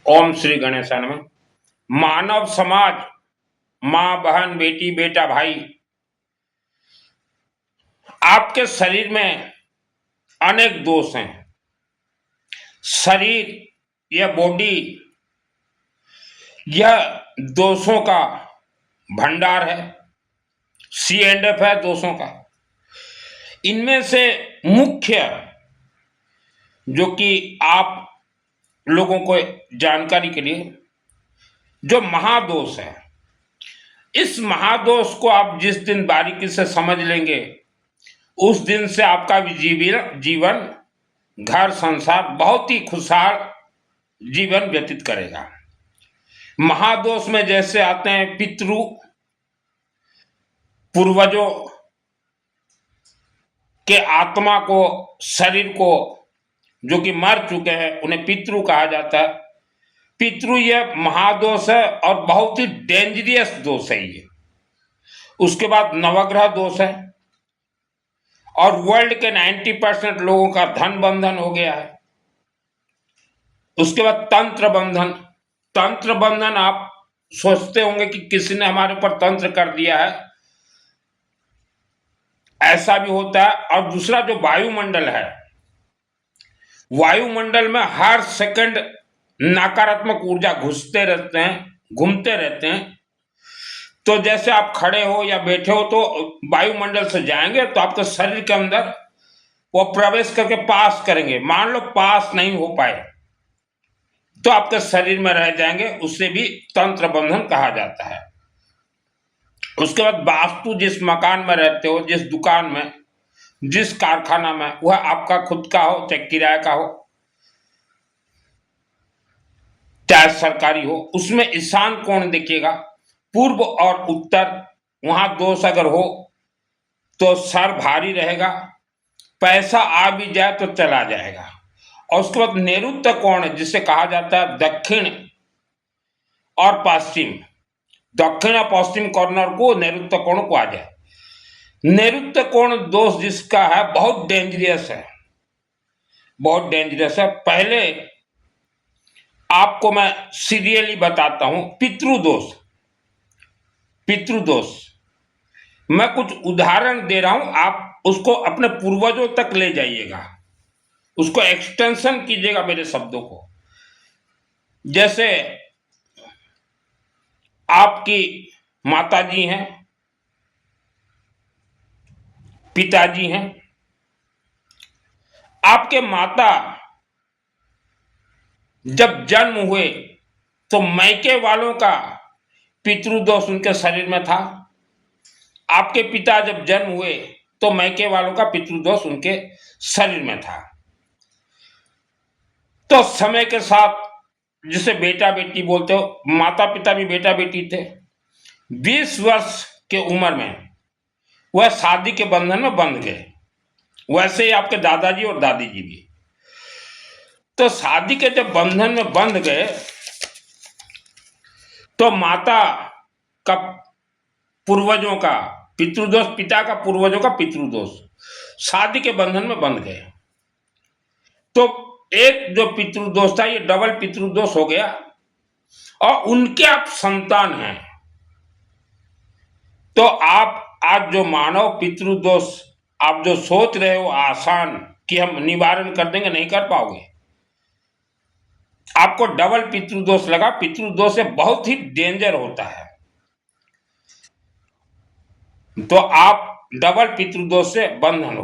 ओम श्री गणेशाय नमः। मानव समाज, माँ बहन बेटी बेटा भाई, आपके शरीर में अनेक दोष हैं। शरीर, यह बॉडी, यह दोषों का भंडार है। C&F है दोषों का। इनमें से मुख्य जो कि आप लोगों को जानकारी के लिए, जो महादोष है, इस महादोष को आप जिस दिन बारीकी से समझ लेंगे, उस दिन से आपका जीवन, घर संसार बहुत ही खुशहाल जीवन व्यतीत करेगा। महादोष में जैसे आते हैं पितृ, पूर्वजों के आत्मा को, शरीर को, जो कि मर चुके हैं, उन्हें पितृ कहा जाता है। पितृ यह महादोष है और बहुत ही डेंजरियस दोष है ये। उसके बाद नवग्रह दोष है और वर्ल्ड के 90% लोगों का धन बंधन हो गया है। उसके बाद तंत्र बंधन। तंत्र बंधन, आप सोचते होंगे कि किसी ने हमारे ऊपर तंत्र कर दिया है, ऐसा भी होता है। और दूसरा जो वायुमंडल है, वायुमंडल में हर सेकंड नकारात्मक ऊर्जा घुसते रहते हैं, घूमते रहते हैं। तो जैसे आप खड़े हो या बैठे हो तो वायुमंडल से जाएंगे तो आपके शरीर के अंदर वो प्रवेश करके पास करेंगे। मान लो पास नहीं हो पाए तो आपके शरीर में रह जाएंगे, उससे भी तंत्र बंधन कहा जाता है। उसके बाद वास्तु, जिस मकान में रहते हो, जिस दुकान में, जिस कारखाना में, वह आपका खुद का हो चाहे किराए का हो चाहे सरकारी हो, उसमें ईशान कोण देखिएगा, पूर्व और उत्तर। वहां दोष अगर हो तो सर भारी रहेगा, पैसा आ भी जाए तो चला जाएगा। और उसके बाद नैऋत्य कोण, जिसे कहा जाता है दक्षिण और पश्चिम, दक्षिण और पश्चिम कॉर्नर को नैऋत्य कोण को आ जाए। नैऋत्य कोण दोष जिसका है बहुत डेंजरियस है, बहुत डेंजरियस है। पहले आपको मैं सीरियली बताता हूं। पितृदोष, पितृदोष मैं कुछ उदाहरण दे रहा हूं, आप उसको अपने पूर्वजों तक ले जाइएगा, उसको एक्सटेंशन कीजिएगा मेरे शब्दों को। जैसे आपकी माताजी हैं, पिताजी हैं, आपके माता जब जन्म हुए तो मैके वालों का पितृदोष उनके शरीर में था। आपके पिता जब जन्म हुए तो मैके वालों का पितृदोष उनके शरीर में था। तो समय के साथ, जिसे बेटा बेटी बोलते हो, माता पिता भी बेटा बेटी थे। 20 वर्ष के उम्र में वह शादी के बंधन में बंध गए। वैसे ही आपके दादाजी और दादी जी भी। तो शादी के जब बंधन में बंध गए तो माता का पूर्वजों का पितृदोष, पिता का पूर्वजों का पितृदोष, शादी के बंधन में बंध गए। तो एक जो पितृदोष था, ये डबल पितृदोष हो गया और उनके आप संतान हैं। तो आप आज जो मानव पितृदोष आप जो सोच रहे हो आसान कि हम निवारण कर देंगे, नहीं कर पाओगे। आपको डबल पितृदोष लगा। पितृदोष से बहुत ही डेंजर होता है। तो आप डबल पितृदोष से बंधन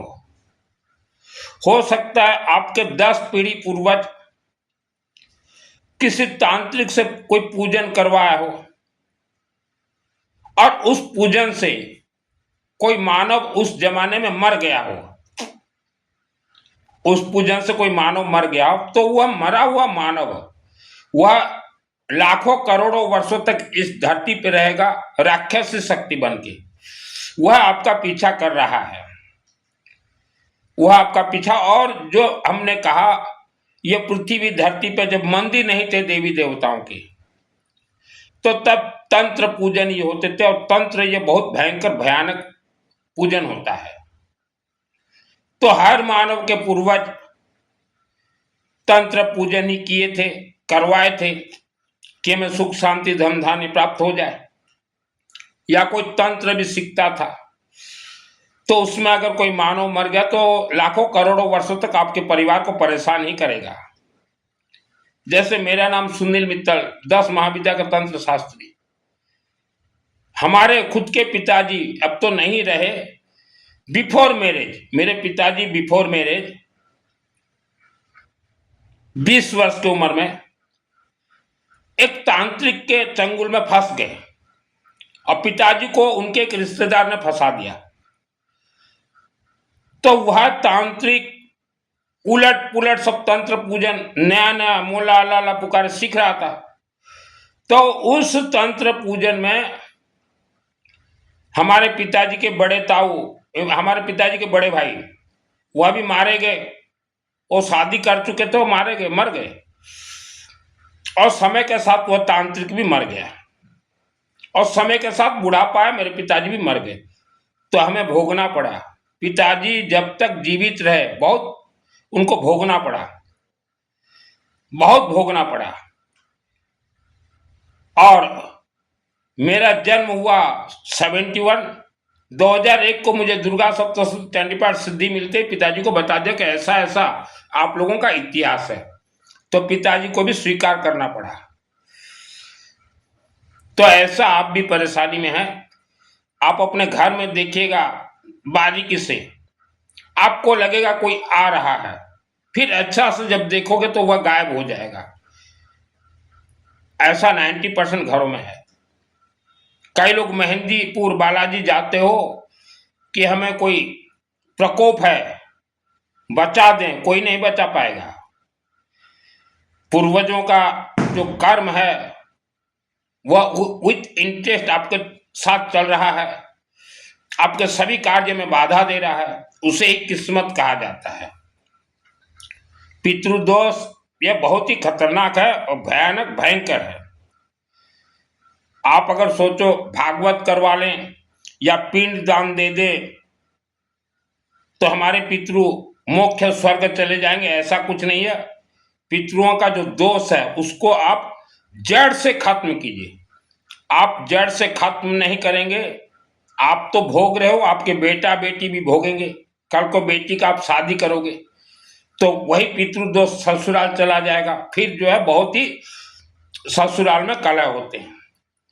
हो सकता है आपके 10 पीढ़ी पूर्वज किसी तांत्रिक से कोई पूजन करवाया हो और उस पूजन से कोई मानव उस जमाने में मर गया हो, उस पूजन से कोई मानव मर गया हो, तो वह मरा हुआ मानव, वह लाखों करोड़ों वर्षों तक इस धरती पर रहेगा राक्षसी शक्ति बन के। वह आपका पीछा कर रहा है, वह आपका पीछा। और जो हमने कहा, यह पृथ्वी धरती पर जब मंदिर नहीं थे देवी देवताओं के, तो तब तंत्र पूजन ये होते थे। और तंत्र ये बहुत भयंकर भयानक पूजन होता है। तो हर मानव के पूर्वज तंत्र पूजन ही किए थे। करवाए थे कि हमें सुख शांति धन धान्य प्राप्त हो जाए, या कोई तंत्र भी सीखता था, तो उसमें अगर कोई मानव मर गया तो लाखों करोड़ों वर्षों तक आपके परिवार को परेशान ही करेगा। जैसे मेरा नाम सुनील मित्तल, 10 महाविद्या का तंत्र शास्त्री। हमारे खुद के पिताजी अब तो नहीं रहे, बिफोर मैरिज, मेरे पिताजी बिफोर मैरिज 20 वर्ष की उम्र में एक तांत्रिक के चंगुल में फंस गए और पिताजी को उनके एक रिश्तेदार ने फंसा दिया। तो वह तांत्रिक उलट पुलट सब तंत्र पूजन नया नया मोला लाला पुकार सीख रहा था। तो उस तंत्र पूजन में हमारे पिताजी के बड़े ताऊ, हमारे पिताजी के बड़े भाई, वह भी मारे गए। वो शादी कर चुके थे, वो मारे गए, मर गए। और समय के साथ वह तांत्रिक भी मर गया, और समय के साथ बुढ़ापा आया, मेरे पिताजी भी मर गए। तो हमें भोगना पड़ा। पिताजी जब तक जीवित रहे बहुत उनको भोगना पड़ा, बहुत भोगना पड़ा। और मेरा जन्म हुआ 71, 2001 को मुझे दुर्गा सप्तशती चंडीपाठ सिद्धि मिलते पिताजी को बता दिया कि ऐसा ऐसा आप लोगों का इतिहास है। तो पिताजी को भी स्वीकार करना पड़ा। तो ऐसा आप भी परेशानी में हैं, आप अपने घर में देखिएगा बारीकी से, आपको लगेगा कोई आ रहा है, फिर अच्छा से जब देखोगे तो वह गायब हो जाएगा। ऐसा 90% घरों में है। कई लोग मेहंदीपुर बालाजी जाते हो कि हमें कोई प्रकोप है, बचा दें, कोई नहीं बचा पाएगा। पूर्वजों का जो कर्म है वह विथ इंटरेस्ट आपके साथ चल रहा है, आपके सभी कार्य में बाधा दे रहा है, उसे ही किस्मत कहा जाता है। पितृदोष यह बहुत ही खतरनाक है और भयानक भयंकर है। आप अगर सोचो भागवत करवा लें या पिंड दान दे दे तो हमारे पितृ मोक्ष स्वर्ग चले जाएंगे, ऐसा कुछ नहीं है। पितरों का जो दोष है उसको आप जड़ से खत्म कीजिए। आप जड़ से खत्म नहीं करेंगे, आप तो भोग रहे हो, आपके बेटा बेटी भी भोगेंगे। कल को बेटी का आप शादी करोगे तो वही पितृदोष ससुराल चला जाएगा। फिर जो है बहुत ही ससुराल में कलह होते हैं।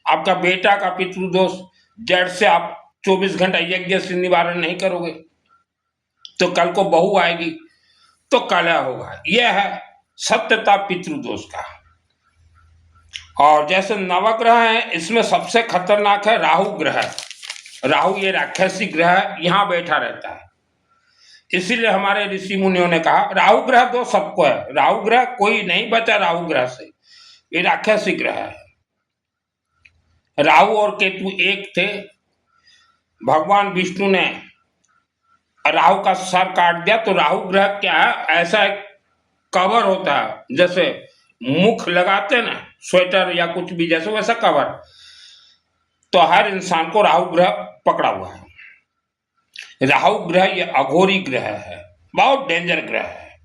आपका बेटा का पितृदोष जड़ से आप 24 घंटा यज्ञ से निवारण नहीं करोगे तो कल को बहू आएगी तो कलह होगा। यह है सत्यता पितृदोष का। और जैसे नवग्रह है, इसमें सबसे खतरनाक है राहु ग्रह। राहु ये राक्षसी ग्रह यहां बैठा रहता है, इसीलिए हमारे ऋषि मुनियों ने कहा राहु ग्रह तो सबको है, राहु ग्रह कोई नहीं बचा राहु ग्रह से, ये राक्षसी ग्रह है। राहु और केतु एक थे। भगवान विष्णु ने राहु का सर काट दिया। तो राहु ग्रह क्या है, ऐसा एक कवर होता है, जैसे मुख लगाते ना स्वेटर या कुछ भी, जैसे वैसा कवर। तो हर इंसान को राहु ग्रह पकड़ा हुआ है। राहु ग्रह ये अघोरी ग्रह है, बहुत डेंजर ग्रह है।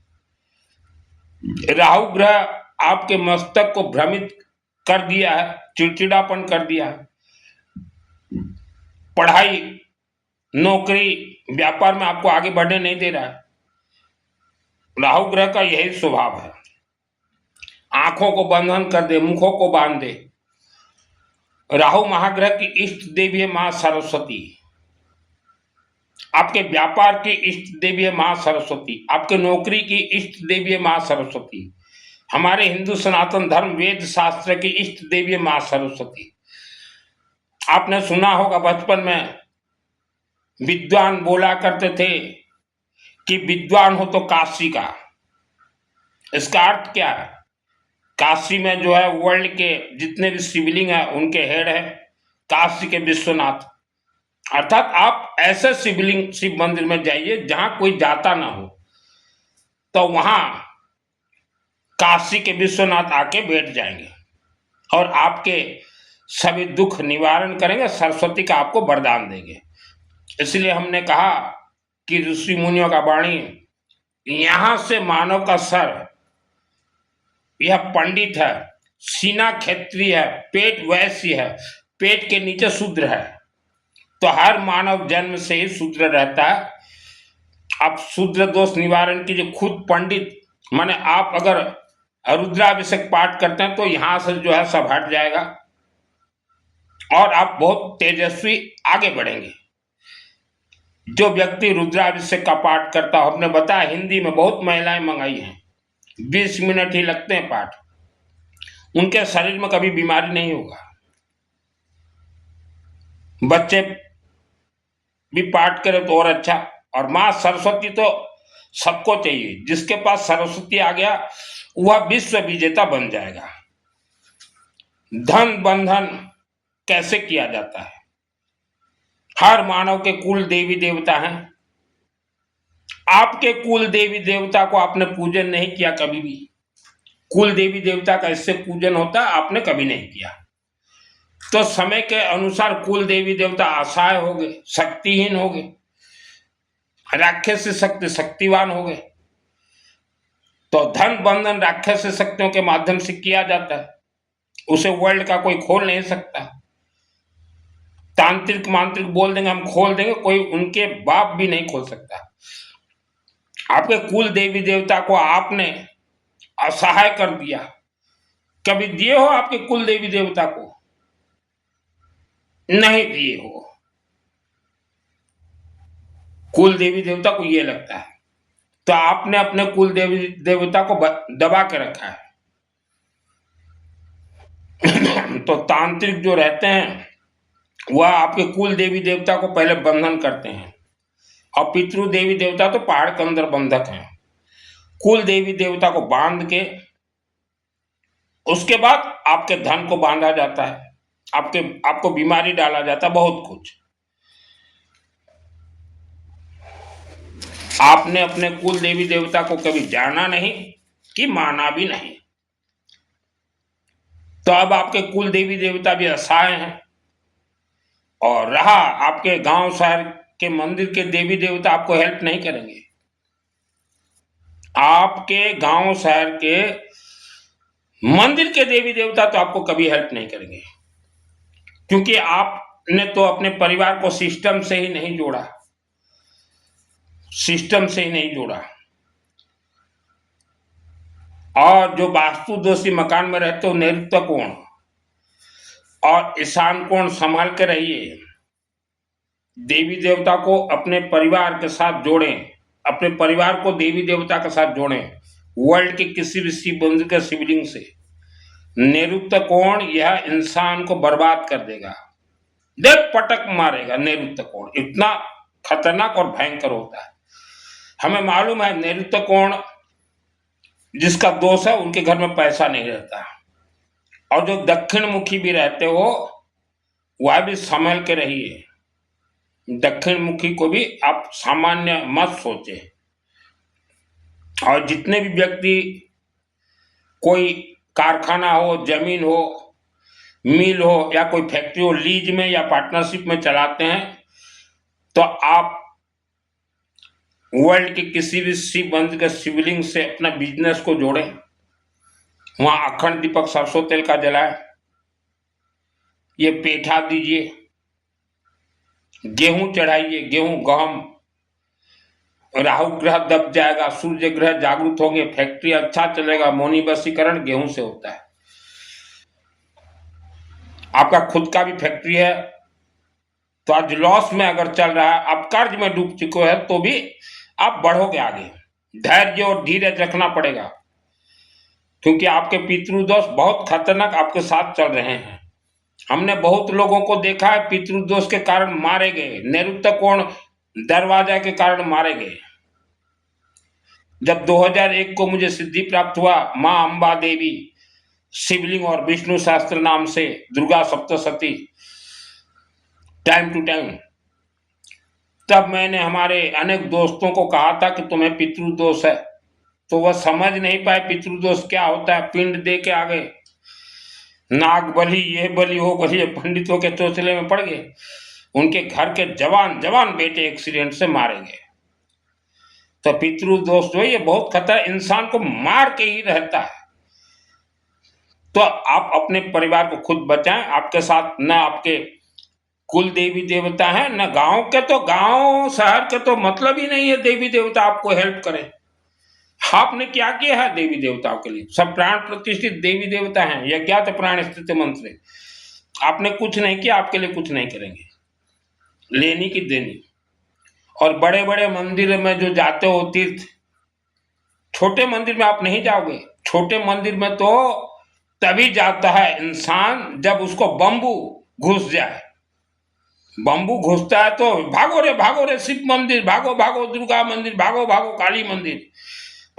राहु ग्रह आपके मस्तक को भ्रमित कर दिया है, चिड़चिड़ापन कर दिया है। पढ़ाई नौकरी व्यापार में आपको आगे बढ़ने नहीं दे रहा है। राहु ग्रह का यही स्वभाव है, आंखों को बंधन कर दे, मुखों को बांध दे। राहु महाग्रह की इष्ट देवी है मां सरस्वती। आपके व्यापार की इष्ट देवी है मां सरस्वती, आपके नौकरी की इष्ट देवी है मां सरस्वती। हमारे हिंदू सनातन धर्म वेद शास्त्र की इष्ट देवी है मां सरस्वती। आपने सुना होगा बचपन में विद्वान बोला करते थे कि विद्वान हो तो काशी का। इसका अर्थ क्या है, काशी में जो है वर्ल्ड के जितने भी शिवलिंग है उनके हेड है काशी के विश्वनाथ। अर्थात आप ऐसे शिवलिंग शिव मंदिर में जाइए जहां कोई जाता ना हो, तो वहां काशी के विश्वनाथ आके बैठ जाएंगे और आपके सभी दुख निवारण करेंगे, सरस्वती का आपको वरदान देंगे। इसलिए हमने कहा कि ऋषि मुनियों का वाणी, यहां से मानव का सर यह पंडित है, सीना क्षत्रिय है, पेट वैश्य है, पेट के नीचे शूद्र है। तो हर मानव जन्म से ही शूद्र रहता है। आप शूद्र दोष निवारण कीजिए। खुद पंडित माने आप अगर रुद्राभिषेक पाठ करते हैं तो यहां से जो है सब हट जाएगा और आप बहुत तेजस्वी आगे बढ़ेंगे। जो व्यक्ति रुद्राभिषेक का पाठ करता हो, हमने बताया हिंदी में बहुत महिलाएं मंगाई हैं, 20 मिनट ही लगते हैं पाठ, उनके शरीर में कभी बीमारी नहीं होगा। बच्चे भी पाठ करें तो और अच्छा। और माँ सरस्वती तो सबको चाहिए, जिसके पास सरस्वती आ गया वह विश्व विजेता बन जाएगा। धन बंधन कैसे किया जाता है? हर मानव के कुल देवी देवता हैं। आपके कुल देवी देवता को आपने पूजन नहीं किया कभी भी। कुल देवी देवता का इससे पूजन होता है, आपने कभी नहीं किया। तो समय के अनुसार कुल देवी देवता असहाय हो गए, शक्तिहीन हो गए, राक्षस शक्ति शक्तिवान हो गए। तो धन बंधन राक्षस शक्तियों के माध्यम से किया जाता है, उसे वर्ल्ड का कोई खोल नहीं सकता। तांत्रिक मांत्रिक बोल देंगे हम खोल देंगे, कोई उनके बाप भी नहीं खोल सकता। आपके कुल देवी देवता को आपने असहाय कर दिया। कभी दिए हो आपके कुल देवी देवता को? नहीं दिए हो। कुल देवी देवता को ये लगता है, तो आपने अपने कुल देवी देवता को दबा के रखा है। तो तांत्रिक जो रहते हैं वह आपके कुल देवी देवता को पहले बंधन करते हैं, और पितृ देवी देवता तो पहाड़ के अंदर बंधक हैं। कुल देवी देवता को बांध के उसके बाद आपके धन को बांधा जाता है, आपको बीमारी डाला जाता है, बहुत कुछ। आपने अपने कुल देवी देवता को कभी जाना नहीं कि माना भी नहीं। तो अब आपके कुल देवी देवता भी असहाय हैं। और रहा आपके गांव शहर के मंदिर के देवी देवता आपको हेल्प नहीं करेंगे। आपके गांव शहर के मंदिर के देवी देवता तो आपको कभी हेल्प नहीं करेंगे, क्योंकि आपने तो अपने परिवार को सिस्टम से ही नहीं जोड़ा, सिस्टम से ही नहीं जोड़ा। और जो वास्तु दोषी मकान में रहते हो, नैऋत्य कोण और ईशान कोण संभाल के रहिए। देवी देवता को अपने परिवार के साथ जोड़ें, अपने परिवार को देवी देवता के साथ जोड़ें। वर्ल्ड के किसी भी शिव मंदिर के शिवलिंग से नैऋत्य कोण यह इंसान को बर्बाद कर देगा, देख पटक मारेगा। नैऋत्य कोण इतना खतरनाक और भयंकर होता है। हमें मालूम है नैऋत्य कोण जिसका दोष है उनके घर में पैसा नहीं रहता। और जो दक्षिण मुखी भी रहते हो वह भी संभल के रहिए। दक्षिण मुखी को भी आप सामान्य मत सोचे। और जितने भी व्यक्ति कोई कारखाना हो, जमीन हो, मिल हो या कोई फैक्ट्री हो, लीज में या पार्टनरशिप में चलाते हैं, तो आप वर्ल्ड के किसी भी शिव मंदिर के शिवलिंग से अपना बिजनेस को जोड़ें। वहां अखंड दीपक सरसों तेल का जलाएं, ये पेठा दीजिए, गेहूं चढ़ाइए, गेहूं गहम। राहु ग्रह दब जाएगा, सूर्य ग्रह जागृत होंगे, फैक्ट्री अच्छा चलेगा। मौनी वशीकरण गेहूं से होता है। आपका खुद का भी फैक्ट्री है तो आज लॉस में अगर चल रहा है, आप कर्ज में डूब चुके हैं, तो भी आप बढ़ोगे आगे। धैर्य और धीरज रखना पड़ेगा, क्योंकि आपके पितृदोष बहुत खतरनाक आपके साथ चल रहे हैं। हमने बहुत लोगों को देखा है पितृदोष के कारण मारे गए, नैऋत्य कोण दरवाजा के कारण मारे गए। जब 2001 को मुझे सिद्धि प्राप्त हुआ, मां अंबा देवी शिवलिंग और विष्णु शास्त्र नाम से Durga Saptashati time to time, तब मैंने हमारे अनेक दोस्तों को कहा था कि तुम्हें पितृदोष है, तो वह समझ नहीं पाए पितृदोष क्या होता है। पिंड दे के आ गए, नाग बलि, ये बलि हो बलि, पंडितों के चौचले में पड़ गए। उनके घर के जवान जवान बेटे एक्सीडेंट से मारे गए। तो पितृदोष जो है ये बहुत खतरा, इंसान को मार के ही रहता है। तो आप अपने परिवार को खुद बचाएं। आपके साथ न आपके कुल देवी देवता हैं, न गांव के, तो गांव शहर के तो मतलब ही नहीं है देवी देवता आपको हेल्प करें। आपने क्या किया है देवी देवताओं के लिए? सब प्राण प्रतिष्ठित देवी देवता हैं, यज्ञात प्राण स्थित मंत्र। आपने कुछ नहीं किया, आपके लिए कुछ नहीं करेंगे, लेनी की देनी। और बड़े बड़े मंदिर में जो जाते हो तीर्थ, छोटे मंदिर में आप नहीं जाओगे। छोटे मंदिर में तो तभी जाता है इंसान जब उसको बम्बू घुस जाए। बम्बू घुसता है तो भागो रे शिव मंदिर, भागो भागो दुर्गा मंदिर, भागो भागो काली मंदिर,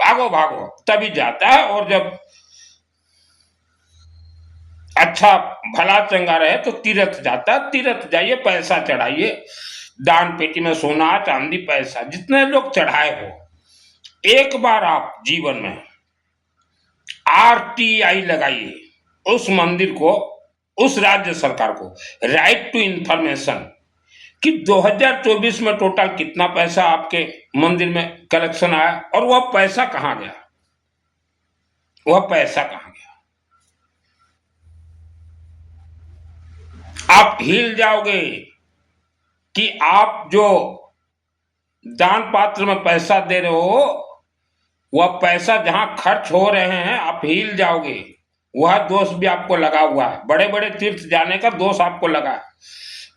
भागो भागो, तभी जाता है। और जब अच्छा भला चंगा रहे तो तीर्थ जाता है। तीर्थ जाइए, पैसा चढ़ाइए, दान पेटी में सोना चांदी पैसा जितने लोग चढ़ाए हो, एक बार आप जीवन में RTI लगाइए उस मंदिर को, उस राज्य सरकार को, राइट टू इंफॉर्मेशन, कि 2024 में टोटल कितना पैसा आपके मंदिर में कलेक्शन आया और वह पैसा कहां गया, वह पैसा कहां गया। आप हिल जाओगे कि आप जो दान पात्र में पैसा दे रहे हो, वह पैसा जहां खर्च हो रहे हैं, आप हिल जाओगे। वह दोष भी आपको लगा हुआ है, बड़े बड़े तीर्थ जाने का दोष आपको लगा है।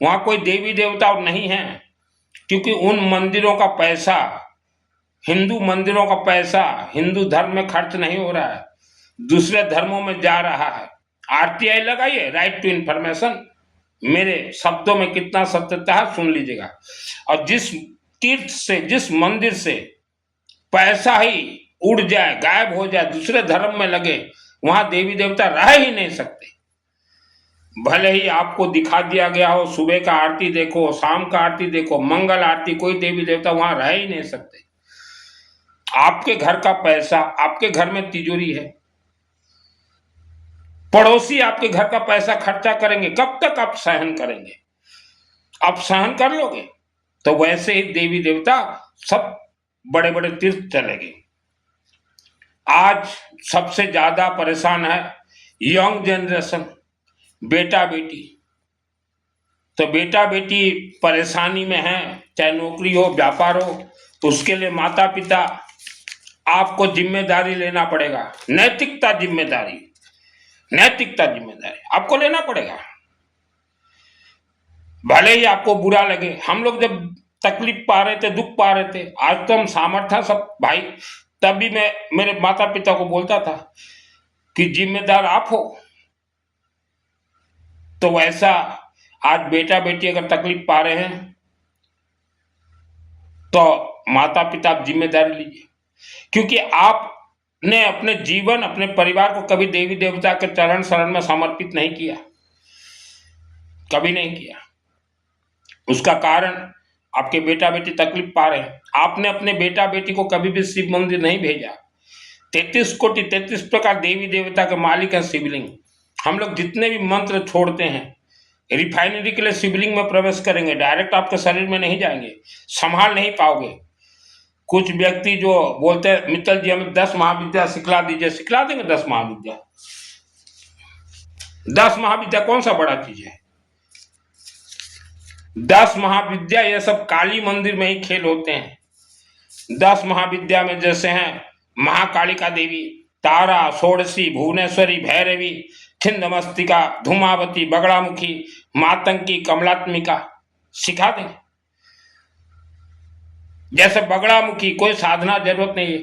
वहां कोई देवी देवता नहीं है, क्योंकि उन मंदिरों का पैसा, हिंदू मंदिरों का पैसा हिंदू धर्म में खर्च नहीं हो रहा है, दूसरे धर्मों में जा रहा है। RTI लगाइए, राइट टू इंफॉर्मेशन। मेरे शब्दों में कितना सत्यता है सुन लीजिएगा। और जिस तीर्थ से, जिस मंदिर से पैसा ही उड़ जाए, गायब हो जाए, दूसरे धर्म में लगे, वहां देवी देवता रह ही नहीं सकते। भले ही आपको दिखा दिया गया हो, सुबह का आरती देखो, शाम का आरती देखो, मंगल आरती, कोई देवी देवता वहां रह ही नहीं सकते। आपके घर का पैसा, आपके घर में तिजोरी है, पड़ोसी आपके घर का पैसा खर्चा करेंगे, कब तक आप सहन करेंगे? आप सहन कर लोगे? तो वैसे ही देवी देवता सब बड़े बड़े तीर्थ चलेंगे। आज सबसे ज्यादा परेशान है यंग जनरेशन, बेटा बेटी। तो बेटा बेटी परेशानी में है, चाहे नौकरी हो, व्यापार हो, उसके लिए माता पिता आपको जिम्मेदारी लेना पड़ेगा। नैतिकता जिम्मेदारी, नैतिकता जिम्मेदारी आपको लेना पड़ेगा। भले ही आपको बुरा लगे, हम लोग जब तकलीफ पा रहे थे, दुख पा रहे थे, आज तो हम सामर्थ्य सब भाई, तब भी मैं मेरे माता पिता को बोलता था कि जिम्मेदार आप हो। तो वैसा आज बेटा बेटी अगर तकलीफ पा रहे हैं तो माता पिता आप जिम्मेदारी लीजिए, क्योंकि आपने अपने जीवन, अपने परिवार को कभी देवी देवता के चरण शरण में समर्पित नहीं किया, कभी नहीं किया। उसका कारण आपके बेटा बेटी तकलीफ पा रहे हैं। आपने अपने बेटा बेटी को कभी भी शिव मंदिर नहीं भेजा। 33 कोटि 33 प्रकार देवी देवता के मालिक है शिवलिंग। हम लोग जितने भी मंत्र छोड़ते हैं, रिफाइनरी के लिए शिवलिंग में प्रवेश करेंगे, डायरेक्ट आपके शरीर में नहीं जाएंगे, संभाल नहीं पाओगे। कुछ व्यक्ति जो बोलते हैं मित्तल जी हमें 10 महाविद्या सिखला दीजिए, सिखला देंगे 10 महाविद्या। 10 महाविद्या कौन सा बड़ा चीज है? 10 महाविद्या ये सब काली मंदिर में ही खेल होते हैं। 10 महाविद्या में जैसे हैं महाकालिका देवी, तारा, षोडशी, भुवनेश्वरी, भैरवी, छिंदमस्तिका, धूमावती, बगड़ामुखी, मातंकी, कमलात्मिका, सिखा देंगे। जैसे बगड़ामुखी कोई साधना जरूरत नहीं है।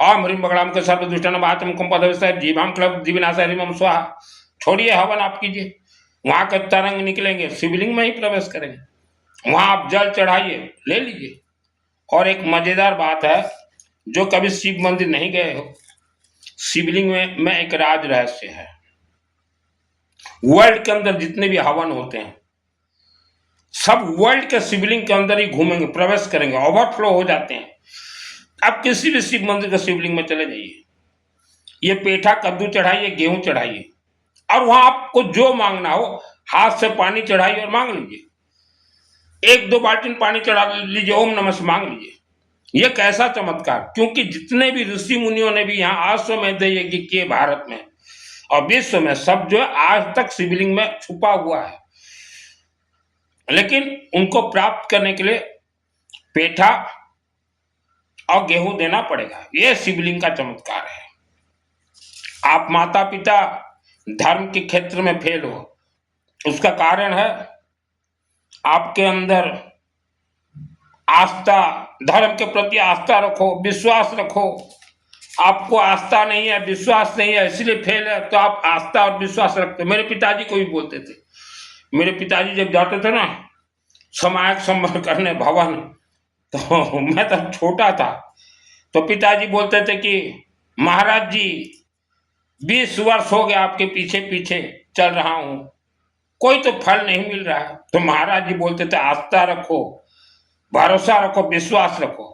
ओम ह्रीम बगड़ामुख सर्वदुष्टानां आत्मकं पदविष्टै जीवाम क्लब दिव्यनाशाय ह्रीम स्वाहा। छोड़िए हवन आप कीजिए, वहां के तरंग निकलेंगे, शिवलिंग में ही प्रवेश करेंगे। वहां आप जल चढ़ाइए, ले लीजिए। और एक मजेदार बात है, जो कभी शिव मंदिर नहीं गए हो, शिवलिंग में एक राज रहस्य है। वर्ल्ड के अंदर जितने भी हवन होते हैं सब वर्ल्ड के शिवलिंग के अंदर ही घूमेंगे, प्रवेश करेंगे, ओवरफ्लो हो जाते हैं। आप किसी भी शिव मंदिर के शिवलिंग में चले जाइए, ये पेठा कद्दू चढ़ाइए, गेहूं चढ़ाइए, और वहां आपको जो मांगना हो हाथ से पानी चढ़ाइए और मांग लीजिए। 1-2 बाल्टी पानी चढ़ा लीजिए, ओम नमः से मांग लीजिए। यह कैसा चमत्कार! क्योंकि जितने भी ऋषि मुनियों ने भी यहाँ अश्वमेध यज्ञ किए भारत में, और विश्व में सब जो है आज तक शिवलिंग में छुपा हुआ है, लेकिन उनको प्राप्त करने के लिए पेठा और गेहूं देना पड़ेगा। यह शिवलिंग का चमत्कार है। आप माता पिता धर्म के क्षेत्र में फेल हो, उसका कारण है आपके अंदर आस्था, धर्म के प्रति आस्था रखो, विश्वास रखो। आपको आस्था नहीं है, विश्वास नहीं है, इसलिए फेल है। तो आप आस्था और विश्वास रखते। मेरे पिताजी को भी बोलते थे, मेरे पिताजी जब जाते थे ना सामायिक संबल करने भवन, तो मैं तब छोटा था, तो पिताजी बोलते थे कि महाराज जी 20 वर्ष हो गए आपके पीछे पीछे चल रहा हूं, कोई तो फल नहीं मिल रहा है। तो महाराज जी बोलते थे आस्था रखो, भरोसा रखो, विश्वास रखो।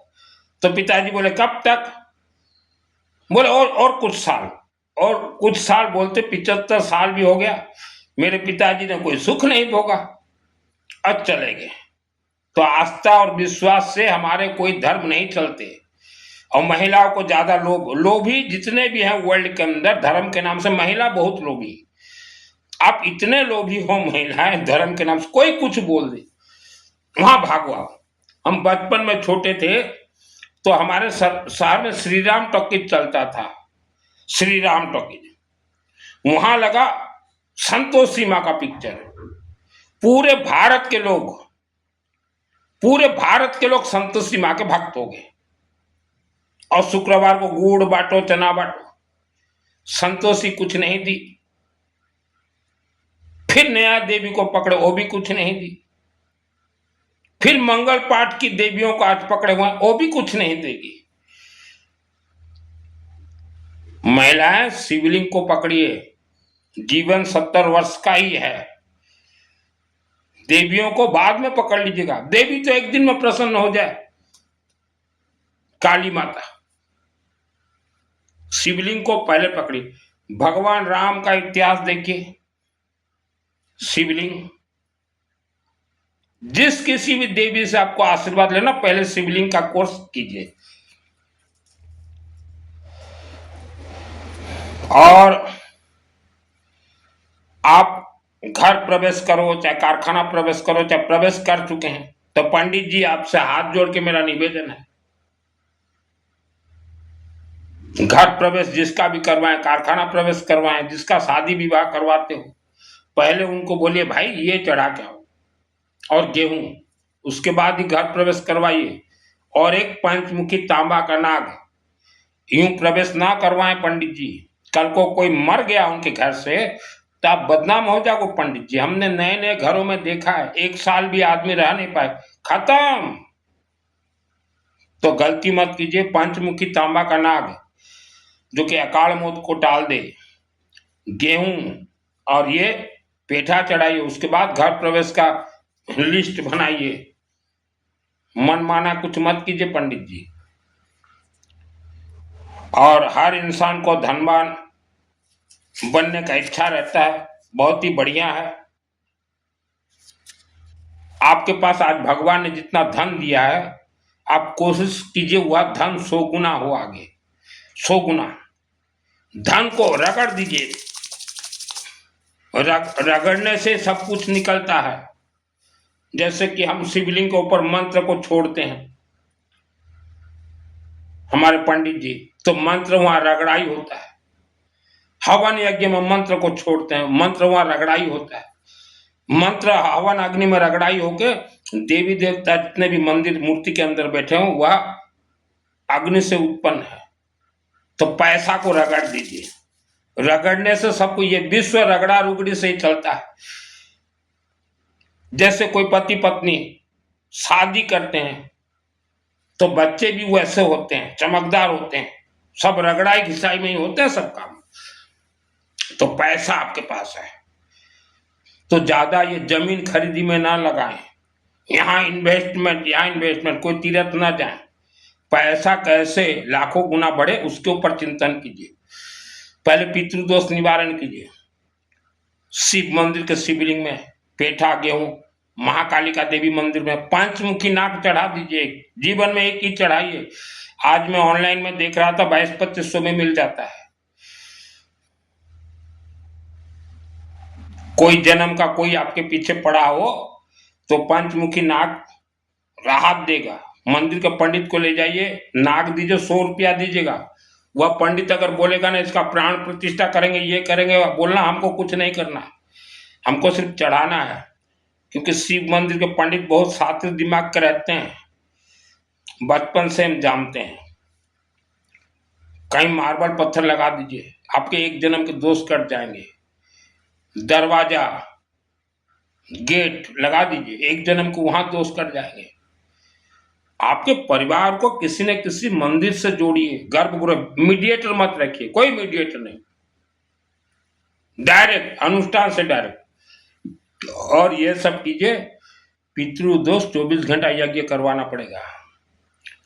तो पिताजी बोले कब तक? बोले और कुछ साल, और कुछ साल बोलते 75 साल भी हो गया, मेरे पिताजी ने कोई सुख नहीं भोगा, अब चले गए। तो आस्था और विश्वास से हमारे कोई धर्म नहीं चलते। और महिलाओं को ज्यादा लोभी जितने भी हैं वर्ल्ड के अंदर धर्म के नाम से, महिला बहुत लोभी। आप इतने लोभी हो महिलाएं धर्म के नाम से, कोई कुछ बोल दे वहां भागो आप। हम बचपन में छोटे थे तो हमारे शहर में श्री राम टॉकीज चलता था, श्री राम टॉकीज। वहां लगा संतोषी माँ का पिक्चर। पूरे भारत के लोग संतोषी माँ के भक्त हो गए। और शुक्रवार को गुड़ बांटो, चना बांटो, संतोषी कुछ नहीं दी। फिर नया देवी को पकड़े, वो भी कुछ नहीं दी। फिर मंगल पाठ की देवियों को आज पकड़े हुए, वो भी कुछ नहीं देगी। महिलाएं शिवलिंग को पकड़िए, जीवन 70 वर्ष का ही है। देवियों को बाद में पकड़ लीजिएगा, देवी तो एक दिन में प्रसन्न हो जाए। काली माता, शिवलिंग को पहले पकड़ी। भगवान राम का इतिहास देखिए। शिवलिंग, जिस किसी भी देवी से आपको आशीर्वाद लेना, पहले शिवलिंग का कोर्स कीजिए। और आप घर प्रवेश करो, चाहे कारखाना प्रवेश करो, चाहे प्रवेश कर चुके हैं, तो पंडित जी आपसे हाथ जोड़ के मेरा निवेदन है, घर प्रवेश जिसका भी करवाएं, कारखाना प्रवेश करवाएं, जिसका शादी विवाह करवाते हो, पहले उनको बोलिए भाई ये चढ़ा के आओ और गेहूं, उसके बाद ही घर प्रवेश करवाइए। और एक पंचमुखी तांबा का नाग, यूं प्रवेश ना करवाएं पंडित जी। कल को कोई मर गया उनके घर से तो आप बदनाम हो जाओगे पंडित जी। हमने नए नए घरों में देखा है, 1 साल भी आदमी रह नहीं पाए, खत्म। तो गलती मत कीजिए। पंचमुखी तांबा का नाग जो कि अकाल मौत को टाल दे, गेहूं और ये पेठा चढ़ाइए। उसके बाद घर प्रवेश का लिस्ट बनाइए। मनमाना कुछ मत कीजिए पंडित जी। और हर इंसान को धनवान बनने का इच्छा रहता है, बहुत ही बढ़िया है। आपके पास आज भगवान ने जितना धन दिया है, आप कोशिश कीजिए वह धन 100 गुना हो आगे, 100 गुना। धन को रगड़ दीजिए, रगड़ने से सब कुछ निकलता है। जैसे कि हम शिवलिंग के ऊपर मंत्र को छोड़ते हैं हमारे पंडित जी, तो मंत्र वहां रगड़ाई होता है। हवन यज्ञ में मंत्र को छोड़ते हैं, मंत्र वहां रगड़ाई होता है। मंत्र हवन अग्नि में रगड़ाई होके देवी देवता जितने भी मंदिर मूर्ति के अंदर बैठे हो वह अग्नि से उत्पन्न है। तो पैसा को रगड़ दीजिए। रगड़ने से सबको, ये विश्व रगड़ा रुगड़ी से ही चलता है। जैसे कोई पति पत्नी शादी करते हैं तो बच्चे भी वैसे होते हैं, चमकदार होते हैं, सब रगड़ाई घिसाई में ही होते हैं सब काम। तो पैसा आपके पास है तो ज्यादा ये जमीन खरीदी में ना लगाएं, यहाँ इन्वेस्टमेंट, कोई तीरथ ना जाए। पैसा कैसे लाखों गुना बढ़े उसके ऊपर चिंतन कीजिए। पहले पितृदोष निवारण कीजिए। शिव मंदिर के शिवलिंग में पेठा गेहूं, महाकालिका देवी मंदिर में पंचमुखी नाग चढ़ा दीजिए। जीवन में एक ही चढ़ाइए। आज मैं ऑनलाइन में देख रहा था 2200-2500 में मिल जाता है। कोई जन्म का कोई आपके पीछे पड़ा हो तो पंचमुखी नाग राहत देगा। मंदिर के पंडित को ले जाइए, नाग दीजिए, 100 रुपया दीजिएगा। वह पंडित अगर बोलेगा ना इसका प्राण प्रतिष्ठा करेंगे, ये करेंगे, बोलना हमको कुछ नहीं करना, हमको सिर्फ चढ़ाना है। क्योंकि शिव मंदिर के पंडित बहुत शातिर दिमाग के रहते हैं, बचपन से हम जानते हैं। कहीं मार्बल पत्थर लगा दीजिए, आपके एक जन्म के दोष कट जाएंगे। दरवाजा गेट लगा दीजिए, एक जन्म को वहां दोष कट जाएंगे। आपके परिवार को किसी न किसी मंदिर से जोड़िए, गर्भगृह, मीडिएटर मत रखिए, कोई मीडिएटर नहीं, डायरेक्ट अनुष्ठान से डायरेक्ट। और ये सब कीजिए। पितृदोष 24 घंटा यज्ञ करवाना पड़ेगा।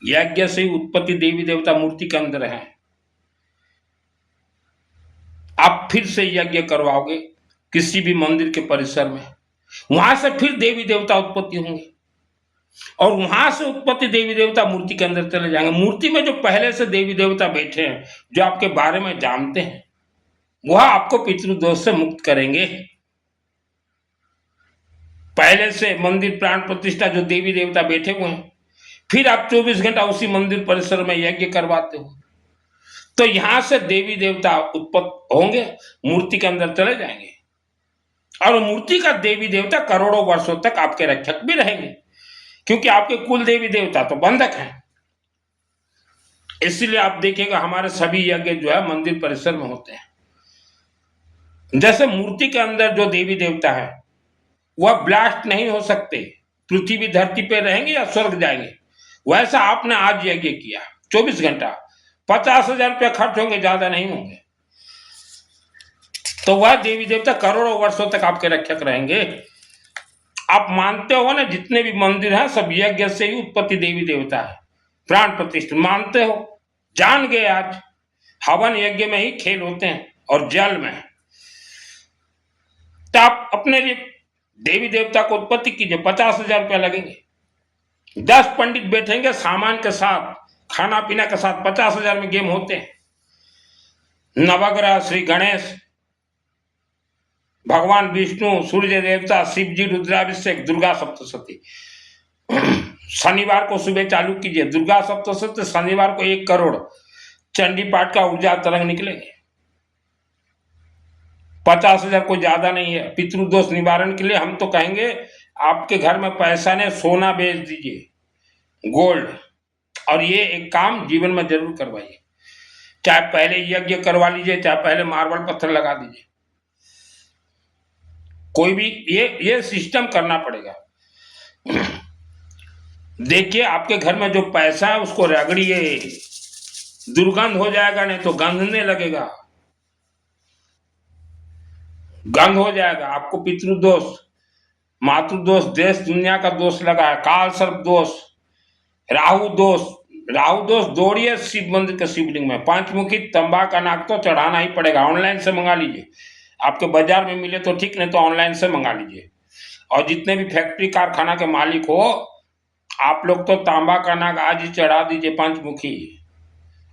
यज्ञ से ही उत्पत्ति देवी देवता मूर्ति के अंदर है। आप फिर से यज्ञ करवाओगे किसी भी मंदिर के परिसर में, वहां से फिर देवी देवता उत्पत्ति होंगे और वहां से उत्पत्ति देवी देवता मूर्ति के अंदर चले जाएंगे। मूर्ति में जो पहले से देवी देवता बैठे हैं, जो आपके बारे में जानते हैं, वह आपको पितृदोष से मुक्त करेंगे। पहले से मंदिर प्राण प्रतिष्ठा जो देवी देवता बैठे हुए हैं, फिर आप 24 घंटा उसी मंदिर परिसर में यज्ञ करवाते हो, तो यहां से देवी देवता उत्पन्न होंगे, मूर्ति के अंदर चले जाएंगे और मूर्ति का देवी देवता करोड़ों वर्षों तक आपके रक्षक भी रहेंगे, क्योंकि आपके कुल देवी देवता तो बंधक हैं। इसलिए आप देखिएगा हमारे सभी यज्ञ जो है मंदिर परिसर में होते हैं। जैसे मूर्ति के अंदर जो देवी देवता है वह ब्लास्ट नहीं हो सकते, पृथ्वी धरती पे रहेंगे या स्वर्ग जाएंगे। वैसा आपने आज यज्ञ किया 24 घंटा, 50,000 रुपया खर्च होंगे, ज्यादा नहीं होंगे, तो वह देवी देवता करोड़ों वर्षों तक आपके रक्षक रहेंगे। आप मानते हो ना, जितने भी मंदिर हैं सब यज्ञ से ही उत्पत्ति देवी देवता है, प्राण प्रतिष्ठा मानते हो, जान गए। आज हवन यज्ञ में ही खेल होते हैं और जल में। तो आप अपने लिए देवी देवता को उत्पत्ति कीजिए, 50,000 रुपया लगेंगे। 10 पंडित बैठेंगे सामान के साथ, खाना पीना के साथ, 50,000 में गेम होते हैं। नवग्रह श्री गणेश, भगवान विष्णु, सूर्य देवता, शिव जी, रुद्राभिषेक, दुर्गा सप्तशती। शनिवार को सुबह चालू कीजिए, दुर्गा सप्तशती, शनिवार को 1 करोड़ चंडी पाठ का ऊर्जा तरंग निकलेंगे। 50,000 कोई ज्यादा नहीं है। पितृदोष निवारण के लिए हम तो कहेंगे आपके घर में पैसा ने सोना बेच दीजिए, गोल्ड, और ये एक काम जीवन में जरूर करवाइए। चाहे पहले यज्ञ करवा लीजिए, चाहे पहले मार्बल पत्थर लगा दीजिए, कोई भी ये सिस्टम करना पड़ेगा। देखिए आपके घर में जो पैसा है उसको रगड़िए, दुर्गंध हो जाएगा, नहीं तो गंधने लगेगा, गंध हो जाएगा। आपको पितृदोष, मातृदोष, देश दुनिया का दोष लगा है, काल सर्प दोष, राहु दोष। राहु दोष दौड़िए शिव मंदिर के शिवलिंग में, पंचमुखी तंबा का नाक तो चढ़ाना ही पड़ेगा। ऑनलाइन से मंगा लीजिए, आपके बाजार में मिले तो ठीक, नहीं तो ऑनलाइन से मंगा लीजिए। और जितने भी फैक्ट्री कारखाना के मालिक हो, आप लोग तो तांबा का नाग आज ही चढ़ा दीजिए पंचमुखी,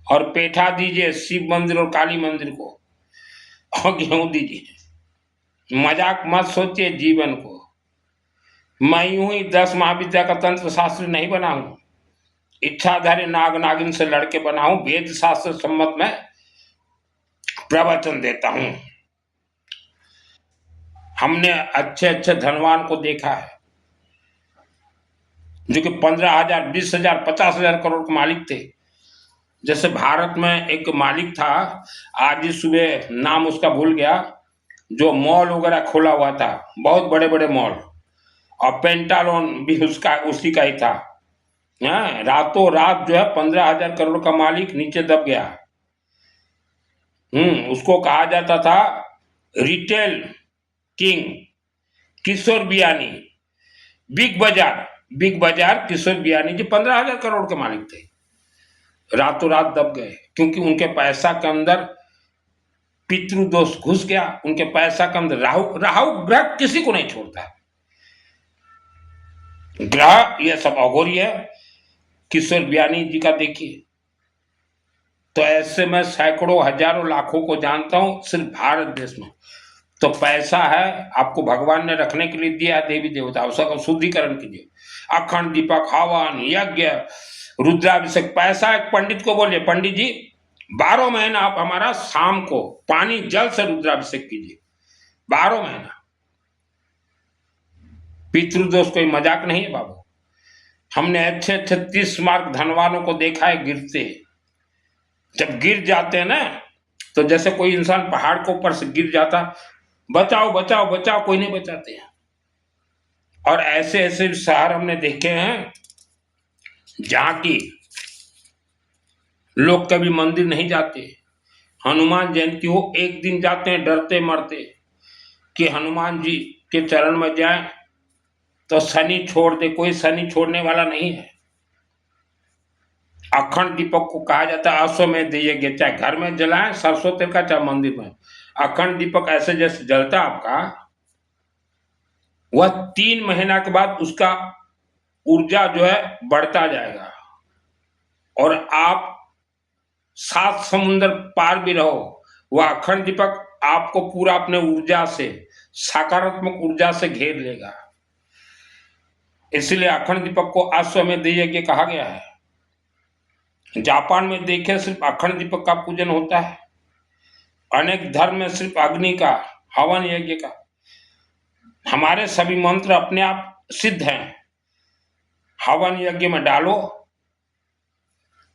और पेठा दीजिए शिव मंदिर और काली मंदिर को, और गेहूं दीजिए। मजाक मत सोचिए जीवन को। मैं यूं ही 10 महाविद्या का तंत्र शास्त्री नहीं बना हूं, इच्छाधारी नाग नागिन से लड़के बना हूं, वेद शास्त्र सम्मत में प्रवचन देता हूं। हमने अच्छे अच्छे धनवान को देखा है जो कि 15,000, 20,000, 50,000 करोड़ के मालिक थे। जैसे भारत में एक मालिक था, आज ही सुबह नाम उसका भूल गया, जो मॉल वगैरह खोला हुआ था, बहुत बड़े बड़े मॉल, और पेंटालोन भी उसका उसी का ही था। रातों रात जो है 15,000 करोड़ का मालिक नीचे दब गया। उसको कहा जाता था retail king, Kishore Biyani, big बाजार किशोर बियानी जी 15,000 करोड़ के मालिक थे, रातों रात दब गए, क्योंकि उनके पैसा के अंदर पितृदोष घुस गया। उनके पैसा के अंदर राहु ग्रह किसी को नहीं छोड़ता, ग्रह ये सब अघोरी है। किशोर बियानी जी का देखिए। तो ऐसे मैं सैकड़ों, हजारों, लाखों को जानता हूं सिर्फ भारत देश में। तो पैसा है आपको भगवान ने रखने के लिए दिया है, देवी देवता उसका शुद्धिकरण कीजिए। अखंड दीपक, हवन, यज्ञ, रुद्राभिषेक। पैसा एक पंडित को बोलिए, पंडित जी 12 महीना आप हमारा शाम को पानी जल से रुद्राभिषेक कीजिए, 12 महीना। पितृदोष कोई मजाक नहीं है बाबू। हमने अच्छे अच्छे 30 मार्क धनवानों को देखा है गिरते। जब गिर जाते हैं ना, तो जैसे कोई इंसान पहाड़ के ऊपर से गिर जाता, बचाओ बचाओ बचाओ, कोई नहीं बचाते हैं। और ऐसे ऐसे शहर हमने देखे हैं जहां की लोग कभी मंदिर नहीं जाते। हनुमान जयंती हो, एक दिन जाते हैं डरते मरते कि हनुमान जी के चरण में जाएं तो शनि छोड़ दे। कोई शनि छोड़ने वाला नहीं है। अखंड दीपक को कहा जाता है अश्वमेध यज्ञ, चाहे घर में जलाएं सरसों तेल का, चाहे मंदिर में। अखंड दीपक ऐसे जैसे जलता आपका, वह 3 महीना के बाद उसका ऊर्जा जो है बढ़ता जाएगा और आप 7 समुद्र पार भी रहो, वह अखंड दीपक आपको पूरा अपने ऊर्जा से, सकारात्मक ऊर्जा से घेर लेगा। इसलिए अखंड दीपक को अश्वमेध यज्ञ कहा गया है। जापान में देखे सिर्फ अखंड दीपक का पूजन होता है। अनेक धर्म में सिर्फ अग्नि का, हवन यज्ञ का। हमारे सभी मंत्र अपने आप सिद्ध हैं। हवन यज्ञ में डालो,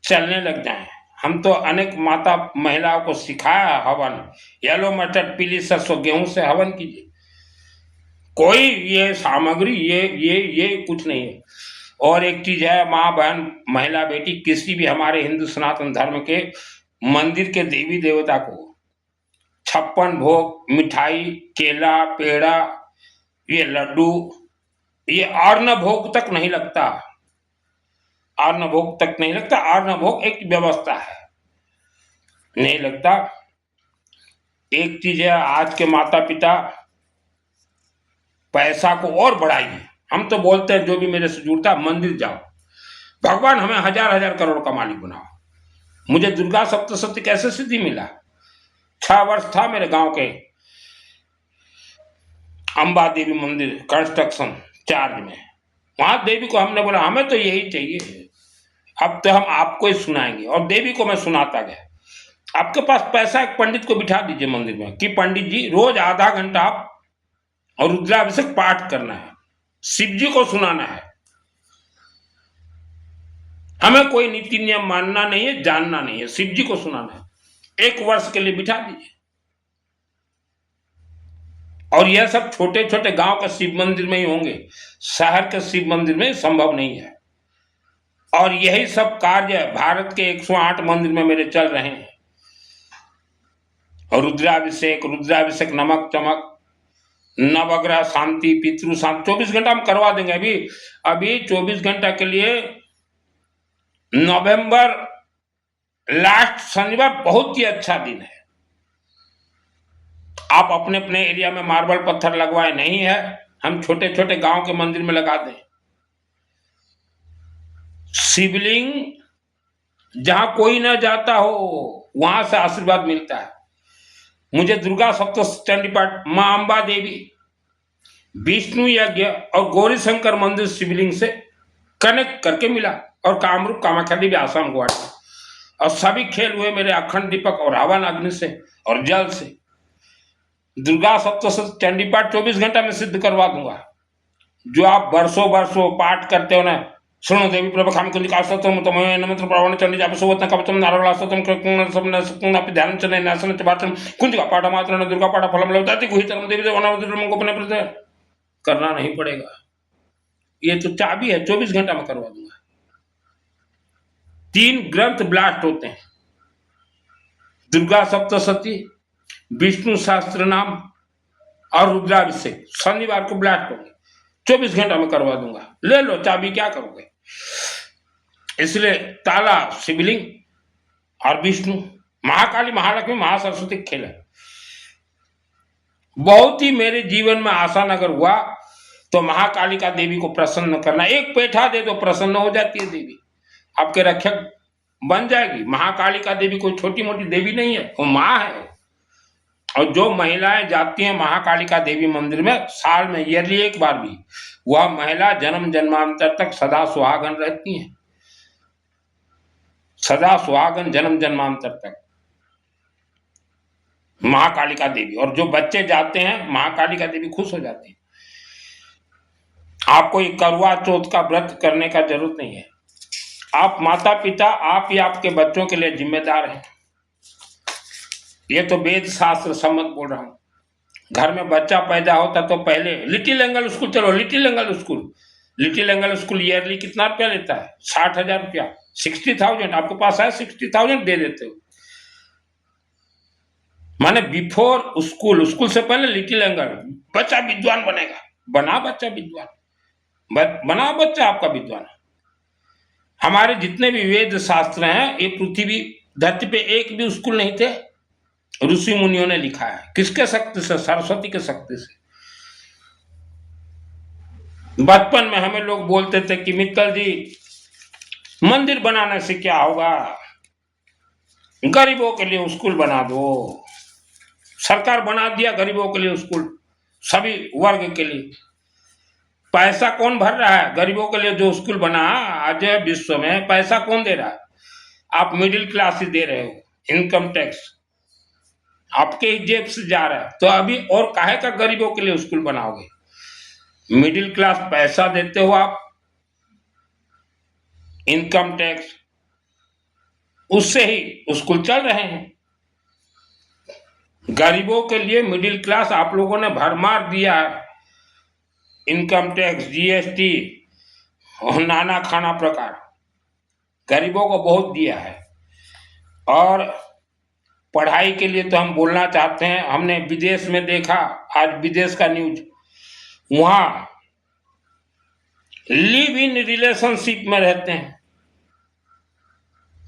चलने लग जाएं। हम तो अनेक माता महिलाओं को सिखाया है हवन। येलो मटर, पीली सरसों, गेहूं से हवन कीजिए। कोई ये सामग्री ये कुछ नहीं है। और एक चीज है, माँ बहन महिला बेटी किसी भी हमारे हिंदू सनातन धर्म के मंदिर के देवी देवता को 56 भोग, मिठाई, केला, पेड़ा, ये लड्डू, ये अन्न भोग तक नहीं लगता। अन्न भोग तक नहीं लगता। अन्न भोग एक व्यवस्था है, नहीं लगता। एक चीज है, आज के माता पिता पैसा को और बढ़ाइए। हम तो बोलते हैं जो भी मेरे से जुड़ता, मंदिर जाओ, भगवान हमें 1000 करोड़ का मालिक बनाओ। मुझे दुर्गा सप्तशती कैसे सिद्धि मिला? 6 वर्ष था मेरे गांव के अंबा देवी मंदिर कंस्ट्रक्शन चार्ज में। वहां देवी को हमने बोला हमें तो यही चाहिए, अब तो हम आपको ही सुनाएंगे। और देवी को मैं सुनाता गया। आपके पास पैसा, एक पंडित को बिठा दीजिए मंदिर में कि पंडित जी रोज आधा घंटा आप और रुद्राभिषेक पाठ करना है, शिव जी को सुनाना है। हमें कोई नीति नियम मानना नहीं है, जानना नहीं है, शिव जी को सुनाना है। 1 वर्ष के लिए बिठा दीजिए। और यह सब छोटे छोटे गांव के शिव मंदिर में ही होंगे, शहर के शिव मंदिर में संभव नहीं है। और यही सब कार्य भारत के 108 मंदिर में मेरे चल रहे हैं। और रुद्राभिषेक, नमक चमक, नवग्रह शांति, पितृ शांति 24 घंटा हम करवा देंगे। अभी 24 घंटा के लिए नवंबर लास्ट शनिवार बहुत ही अच्छा दिन है। आप अपने अपने एरिया में मार्बल पत्थर लगवाए, नहीं है हम छोटे छोटे गांव के मंदिर में लगा दें। शिवलिंग जहां कोई ना जाता हो वहां से आशीर्वाद मिलता है। मुझे दुर्गा सप्तशती पाठ, मां अंबा देवी, विष्णु यज्ञ और गौरी शंकर मंदिर शिवलिंग से कनेक्ट करके मिला। और कामरूप कामाख्या देवी आसाम गुवाहाटी। और सभी खेल हुए मेरे अखंड दीपक और हवन अग्नि से और जल से। दुर्गा सप्तशती चंडी पाठ 24 घंटा में सिद्ध करवा दूंगा। जो आप वर्षों वर्षों पाठ करते हो ना, शृणु देवी प्रभखाम कुलिकास्तोत्रम तमये नमः प्रवण चंडी जाप सुवत्न कवचम नारळास्तोत्रम कृष्ण सबन सुकुनापि ध्यान चने नासन च वाचन कुंजिका पाठ मात्र न दुर्गा पाठ फलम लवताति गुहितरम देवी वनवद्रम गोपने प्रते करना नहीं पड़ेगा। ये तो चाबी है, 24 घंटा में करवा दूंगा। 3 ग्रंथ ब्लास्ट होते हैं, दुर्गा सप्तशती, विष्णु सहस्त्र नाम और रुद्राभिषेक। शनिवार को ब्लास्ट होंगे, 24 घंटा में करवा दूंगा। ले लो चाबी, क्या करोगे। इसलिए ताला शिवलिंग और विष्णु, महाकाली, महालक्ष्मी, महासरस्वती खेल है। बहुत ही मेरे जीवन में आसान अगर हुआ तो महाकालिका देवी को प्रसन्न करना। एक पेठा दे दो, प्रसन्न हो जाती है देवी, आपके रक्षक बन जाएगी। महाकालिका देवी कोई छोटी मोटी देवी नहीं है, वो माँ है। और जो महिलाएं जाती हैं महाकालिका देवी मंदिर में साल में ईयरली एक बार भी, वह महिला जन्म जन्मांतर तक सदा सुहागन रहती हैं, सदा सुहागन जन्म जन्मांतर तक महाकालिका देवी। और जो बच्चे जाते हैं महाकालिका देवी खुश हो जाती है। आपको ये करवा चौथ का व्रत करने का जरूरत नहीं है। आप माता पिता, आप ही आपके बच्चों के लिए जिम्मेदार हैं। ये तो वेद शास्त्र सम्मत बोल रहा हूं। घर में बच्चा पैदा होता तो पहले लिटिल एंगल स्कूल, चलो little angle school, little angle school yearly कितना रुपया लेता है? 60,000 रुपया, 60,000। आपके पास है 60,000, दे देते हो। माने बिफोर स्कूल, स्कूल से पहले लिटिल एंगल, बच्चा विद्वान बनेगा। बना बच्चा विद्वान, बना बच्चा आपका विद्वान। हमारे जितने भी वेद शास्त्र हैं, ये पृथ्वी धरती पे एक भी स्कूल नहीं थे, ऋषि मुनियों ने लिखा है। किसके शक्ति से? सरस्वती के शक्ति से। बचपन में हमें लोग बोलते थे कि मित्तल जी, मंदिर बनाने से क्या होगा, गरीबों के लिए स्कूल बना दो। सरकार बना दिया गरीबों के लिए स्कूल, सभी वर्ग के लिए। पैसा कौन भर रहा है? गरीबों के लिए जो स्कूल बना आज विश्व में, पैसा कौन दे रहा है? आप मिडिल क्लास ही दे रहे हो। इनकम टैक्स आपके ही जेब से जा रहा है। तो अभी और काहे का गरीबों के लिए स्कूल बनाओगे? मिडिल क्लास पैसा देते हो आप, इनकम टैक्स, उससे ही स्कूल चल रहे हैं। गरीबों के लिए मिडिल क्लास आप लोगों ने भरमार दिया है। इनकम टैक्स, जीएसटी और नाना खाना प्रकार गरीबों को बहुत दिया है। और पढ़ाई के लिए तो हम बोलना चाहते हैं, हमने विदेश में देखा, आज विदेश का न्यूज, वहां लिव इन रिलेशनशिप में रहते हैं।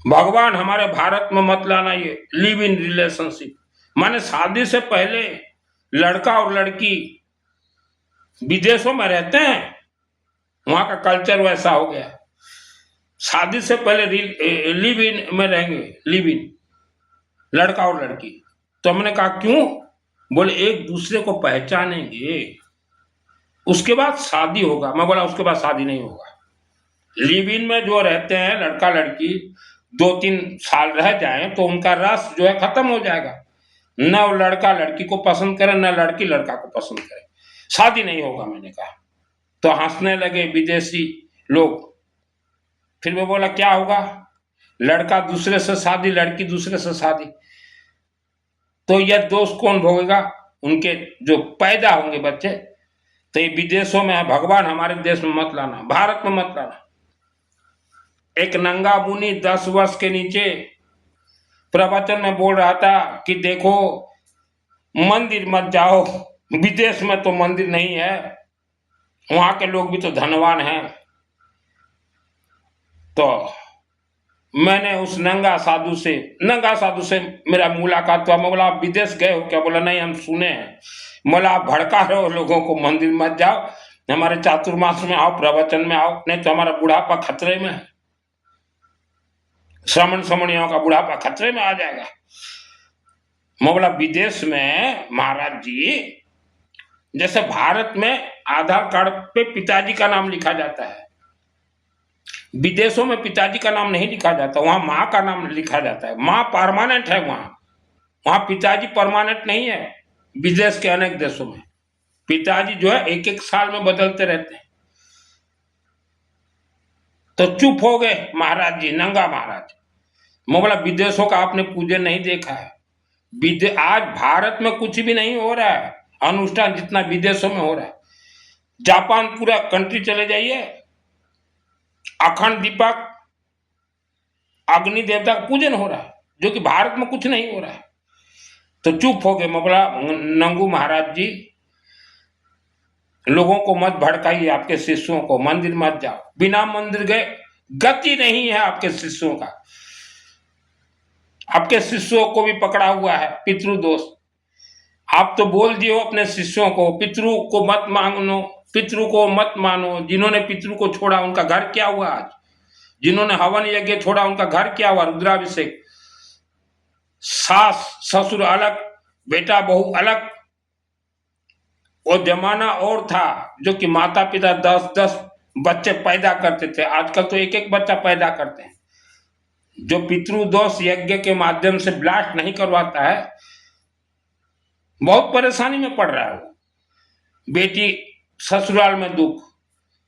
भगवान हमारे भारत में मत लाना ये लिव इन रिलेशनशिप। माने शादी से पहले लड़का और लड़की विदेशों में रहते हैं, वहां का कल्चर वैसा हो गया। शादी से पहले लिव इन में रहेंगे, लिव इन, लड़का और लड़की। तो हमने कहा क्यों? बोले एक दूसरे को पहचानेंगे, उसके बाद शादी होगा। मैं बोला उसके बाद शादी नहीं होगा। लिव इन में जो रहते हैं लड़का लड़की, 2-3 साल रह जाएं तो उनका रस जो है खत्म हो जाएगा। न वो लड़का लड़की को पसंद करे, न लड़की लड़का को पसंद करे, शादी नहीं होगा। मैंने कहा तो हंसने लगे विदेशी लोग। फिर मैं बोला क्या होगा? लड़का दूसरे से शादी, लड़की दूसरे से शादी। तो यह दोष कौन भोगेगा? उनके जो पैदा होंगे बच्चे। तो ये विदेशों में है, भगवान हमारे देश में मत लाना, भारत में मत लाना। एक नंगा मुनि 10 वर्ष के नीचे प्रवचन में बोल रहा था कि देखो मंदिर मत जाओ, विदेश में तो मंदिर नहीं है, वहां के लोग भी तो धनवान हैं। तो मैंने उस नंगा साधु से मेरा मुलाकात हुआ। मैं बोला आप विदेश गए हो क्या? बोला नहीं हम सुने हैं। बोला आप भड़का रहे हो लोगों को, मंदिर मत जाओ, हमारे चातुर्मास में आओ, प्रवचन में आओ, नहीं तो हमारा बुढ़ापा खतरे में है, श्रमण समणियों का बुढ़ापा खतरे में आ जाएगा। मैं बोला विदेश में महाराज जी, जैसे भारत में आधार कार्ड पे पिताजी का नाम लिखा जाता है, विदेशों में पिताजी का नाम नहीं लिखा जाता, वहां माँ का नाम लिखा जाता है। माँ परमानेंट है वहां पिताजी परमानेंट नहीं है। विदेश के अनेक देशों में पिताजी जो है 1-1 साल में बदलते रहते हैं। तो चुप हो गए महाराज जी, नंगा महाराज। मैं बोला विदेशों का आपने पूजन नहीं देखा है। आज भारत में कुछ भी नहीं हो रहा है अनुष्ठान जितना विदेशों में हो रहा है। जापान पूरा कंट्री चले जाइए, अखंड दीपक, अग्नि देवता का पूजन हो रहा है, जो कि भारत में कुछ नहीं हो रहा है। तो चुप हो गए। मैं बोला नंगू महाराज जी, लोगों को मत भड़काइए, आपके शिष्यों को, मंदिर मत जाओ, बिना मंदिर गए गति नहीं है आपके शिष्यों का। आपके शिष्यों को भी पकड़ा हुआ है पितृदोष। आप तो बोल दिए हो अपने शिष्यों को पितृ को मत मांगो, पितृ को मत मानो। जिन्होंने पितृ को छोड़ा उनका घर क्या हुआ आज? जिन्होंने हवन यज्ञ छोड़ा उनका घर क्या हुआ? रुद्राभिषेक। सास ससुर अलग, बेटा बहू अलग। वो जमाना और था जो कि माता पिता 10-10 बच्चे पैदा करते थे, आजकल तो एक एक बच्चा पैदा करते हैं। जो पितृदोष यज्ञ के माध्यम से ब्लास्ट नहीं करवाता है, बहुत परेशानी में पड़ रहा है वो। बेटी ससुराल में दुख,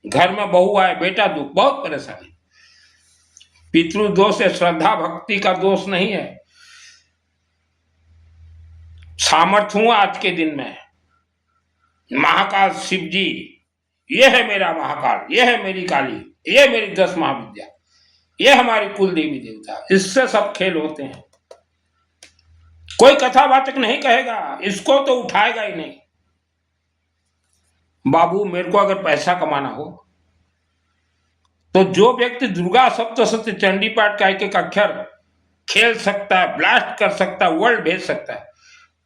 घर में बहू आए बेटा दुख, बहुत परेशानी। पितृदोष है, श्रद्धा भक्ति का दोष नहीं है। सामर्थ्य हूं आज के दिन में। महाकाल शिव जी, ये है मेरा महाकाल, ये है मेरी काली, ये मेरी 10 महाविद्या, ये हमारी कुल देवी देवता। इससे सब खेल होते हैं। कोई कथावाचक नहीं कहेगा, इसको तो उठाएगा ही नहीं। बाबू मेरे को अगर पैसा कमाना हो तो जो व्यक्ति दुर्गा सप्तशती चंडी पाठ का एक एक अक्षर खेल सकता है, ब्लास्ट कर सकता है, वर्ल्ड भेज सकता है,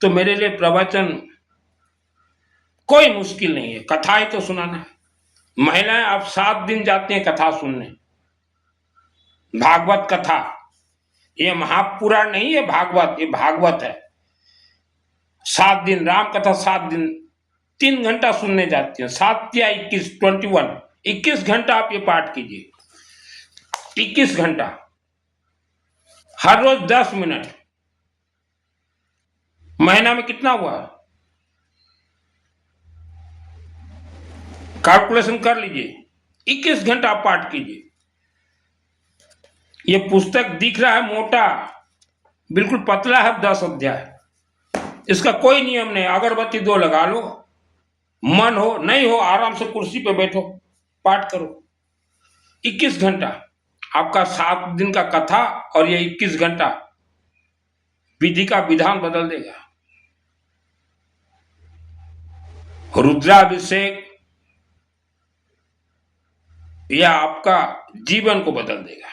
तो मेरे लिए प्रवचन कोई मुश्किल नहीं है। कथा ही तो सुनाना है। महिलाएं अब 7 दिन जाती हैं कथा सुनने, भागवत कथा। ये महापुराण नहीं है भागवत, ये भागवत है। 7 दिन राम कथा, 7 दिन 3 घंटा सुनने जाती हैं। 7 या 21, 21 घंटा आप ये पाठ कीजिए। 21 घंटा, हर रोज 10 मिनट। महीना में कितना हुआ, कैलकुलेशन कर लीजिए। 21 घंटा आप पाठ कीजिए। ये पुस्तक दिख रहा है मोटा, बिल्कुल पतला है, 10 अध्याय। इसका कोई नियम नहीं। अगरबत्ती 2 लगा लो, मन हो नहीं हो आराम से कुर्सी पे बैठो, पाठ करो। 21 घंटा आपका 7 दिन का कथा और ये 21 घंटा विधि का विधान बदल देगा। रुद्राभिषेक यह आपका जीवन को बदल देगा।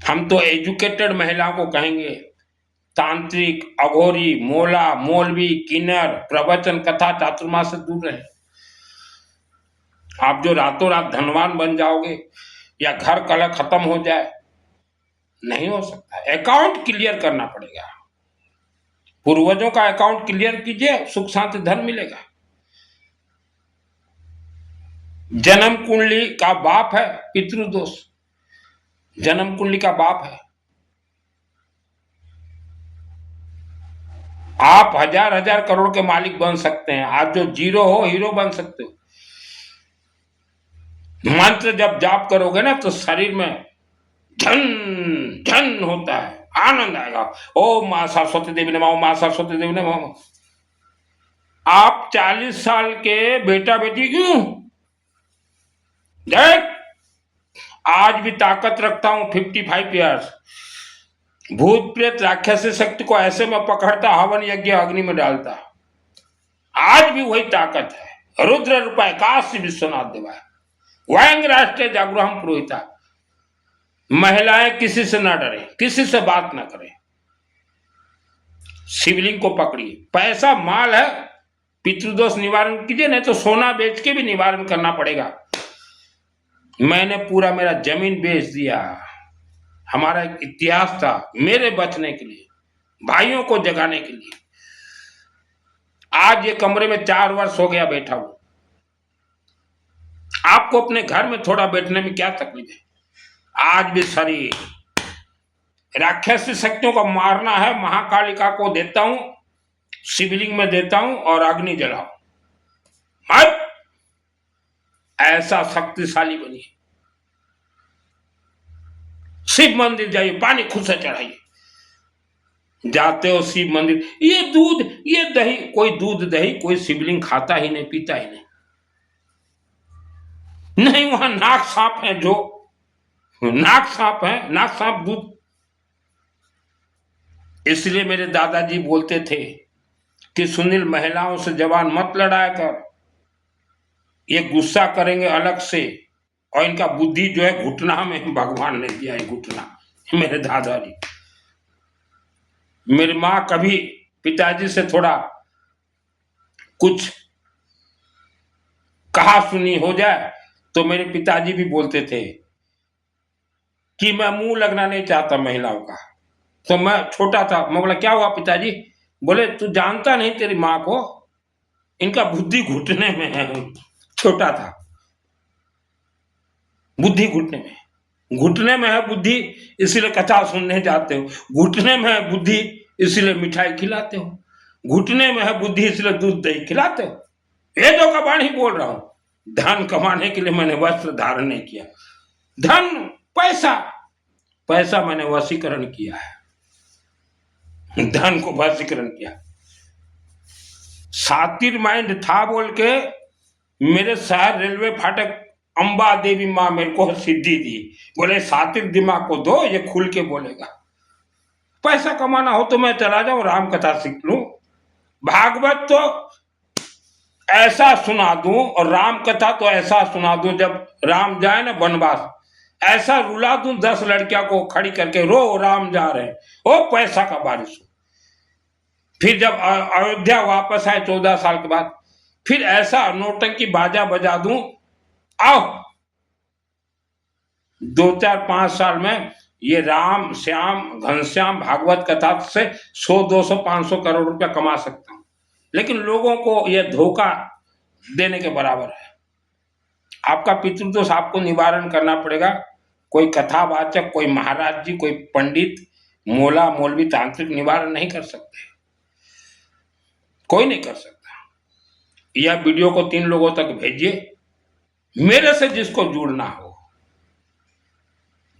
हम तो एजुकेटेड महिलाओं को कहेंगे, तांत्रिक, अघोरी, मोला, मौलवी, किन्नर, प्रवचन, कथा, चातुर्मास से दूर रहे। आप जो रातों रात धनवान बन जाओगे या घर कलह खत्म हो जाए, नहीं हो सकता। अकाउंट क्लियर करना पड़ेगा। पूर्वजों का अकाउंट क्लियर कीजिए, सुख शांति धन मिलेगा। जन्म कुंडली का बाप है पितृदोष, जन्म कुंडली का बाप है। आप हजार हजार करोड़ के मालिक बन सकते हैं, आज जो जीरो हो हीरो बन सकते हो। मंत्र जब जाप करोगे ना तो शरीर में झन झन होता है, आनंद आएगा। ओम मां सरस्वती देवी नमः, ओम मां सरस्वती देवी नमः। आप 40 साल के बेटा बेटी क्यों देख, आज भी ताकत रखता हूं, 55 ईयर्स। भूत प्रेत राक्षसी शक्ति को ऐसे में पकड़ता, हवन यज्ञ अग्नि में डालता। आज भी वही ताकत है। रुद्र रूपाय काशी विश्वनाथ देवाय, वैंग राष्ट्रीय जागृहम पुरोहिता। महिलाएं किसी से ना डरे, किसी से बात ना करें, शिवलिंग को पकड़िए। पैसा माल है, पितृदोष निवारण कीजिए, नहीं तो सोना बेच के भी निवारण करना पड़ेगा। मैंने पूरा मेरा जमीन बेच दिया। हमारा एक इतिहास था, मेरे बचने के लिए, भाइयों को जगाने के लिए। आज ये कमरे में 4 वर्ष हो गया बैठा हूं। आपको अपने घर में थोड़ा बैठने में क्या तकलीफ है? आज भी शरीर राक्षसी शक्तियों को मारना है, महाकालिका को देता हूं, शिवलिंग में देता हूं और अग्नि जलाओ। मत ऐसा शक्तिशाली बनिए। शिव मंदिर जाइए, पानी खुद से चढ़ाइए। जाते हो शिव मंदिर, ये दूध ये दही, कोई दूध दही कोई शिवलिंग खाता ही नहीं, पीता ही नहीं। नहीं, वहां नाग सांप है, जो नाग सांप है, नाग सांप दूध। इसलिए मेरे दादाजी बोलते थे कि सुनील, महिलाओं से जवान मत लड़ाया कर, ये गुस्सा करेंगे अलग से, और इनका बुद्धि जो है घुटना में भगवान ने दिया है, घुटना। मेरे दादाजी, मेरी माँ कभी पिताजी से थोड़ा कुछ कहा सुनी हो जाए तो मेरे पिताजी भी बोलते थे कि मैं मुंह लगना नहीं चाहता महिलाओं का, तो मैं छोटा था, मैं बोला क्या हुआ पिताजी? बोले तू जानता नहीं तेरी माँ को, इनका बुद्धि घुटने में है। छोटा था, बुद्धि घुटने में है बुद्धि, इसीलिए कथा सुनने जाते हो। घुटने में है बुद्धि, इसीलिए मिठाई खिलाते हो। घुटने में है बुद्धि, इसलिए दूध दही खिलाते हो। वेदों का वाणी बोल रहा हूं। धन कमाने के लिए मैंने वस्त्र धारण नहीं किया। धन, पैसा, पैसा मैंने वशीकरण किया है, धन को वशीकरण किया। सातिर माइंड था बोल के मेरे शहर रेलवे फाटक अंबा देवी माँ मेरे को सिद्धि दी। बोले सातिर दिमाग को दो, ये खुल के बोलेगा। पैसा कमाना हो तो मैं चला जाऊं राम कथा सीख लूं, भागवत तो ऐसा सुना दूं और राम कथा तो ऐसा सुना दूं, जब राम जाए ना वनवास, ऐसा रुला दूं 10 लड़कियों को खड़ी करके, रो राम जा रहे हैं, ओ पैसा का बारिश हो। फिर जब अयोध्या वापस आए 14 साल के बाद, फिर ऐसा नौटंकी बाजा बजा दूं, आओ 2-4-5 साल में ये राम श्याम घनश्याम भागवत कथा से 100-200-500 करोड़ रुपया कमा सकता हूं। लेकिन लोगों को यह धोखा देने के बराबर है। आपका पितृदोष आपको निवारण करना पड़ेगा। कोई कथावाचक, कोई महाराज जी, कोई पंडित, मोला मौलवी, तांत्रिक निवारण नहीं कर सकते, कोई नहीं कर सकता। यह वीडियो को 3 लोगों तक भेजिए, मेरे से जिसको जुड़ना हो,